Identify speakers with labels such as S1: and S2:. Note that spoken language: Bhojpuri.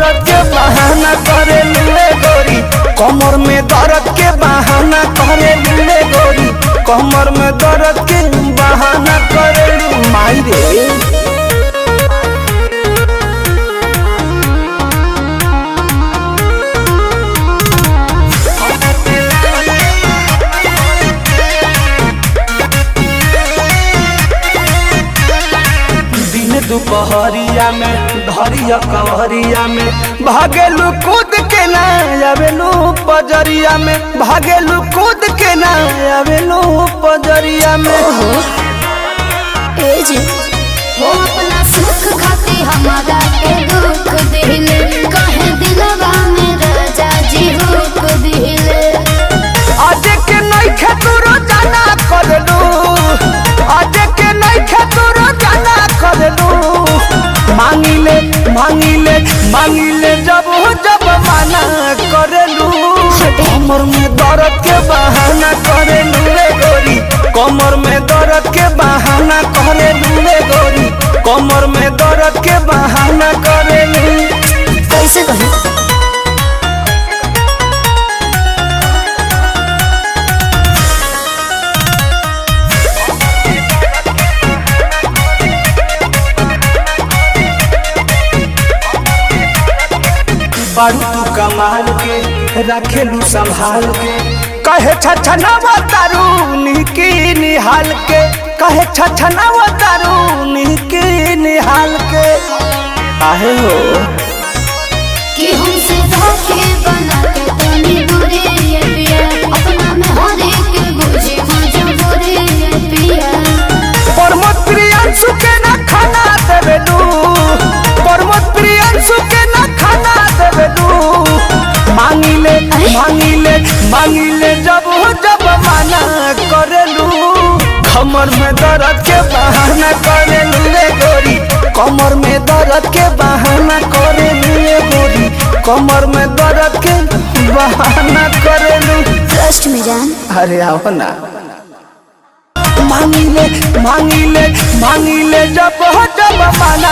S1: दर्द के बहाना करे लूले गोरी, कमर में दर्द के बहाना करे लूले गोरी, कमर में दर्द के बहाना करे लू माई रे। दुपहरिया में धरिया कवरिया में भागेलू कूद के ना आवेलू पजरिया में, भागेलू कूद के ना आवेलू पजरिया में।
S2: ए जी हो अपना सुख खाती हमारा के दुख दिले, कहे दिलवा में राजा जी हुक दिले।
S1: आज के नहीं खेतुरो जाना कर लू, आज के नहीं खेतुरो जाना कर लू, मांगिले मांगिले मांगिले जब जब माना करेलू, कमर में दर्द के बहाना करेलू रे गोरी, कमर में दर्द के बहाना करेलू रे गोरी, कमर में दर्द के बहाना करेलू।
S2: कैसे कहे
S1: बारू तू कमाल के रखेलू संभाल के, कहे छछनावा तारू निकी निहाल के, कहे छछनावा तारू निकी निहाल के। आहे हो
S2: कि हमसे धोखे बना के तनी दूरी ये पिया, अपना में हर एक बुझे मजबूरी ये पिया।
S1: परमत प्रियांशु के ना खाना देवेलू, परमत प्रियांशु के ना खाना देवेलू, मांगिले मांगिले मांगिले जब जब माना करेलू, कमर में दर्द के बहाना करेलू रे गोरी, कमर में दर्द के बहाना करेलू रे गोरी, कमर में दर्द के बहाना करेलू।
S2: ट्रस्ट में जान
S1: अरे आओ ना। मांगिले मांगिले मांगिले जब जब माना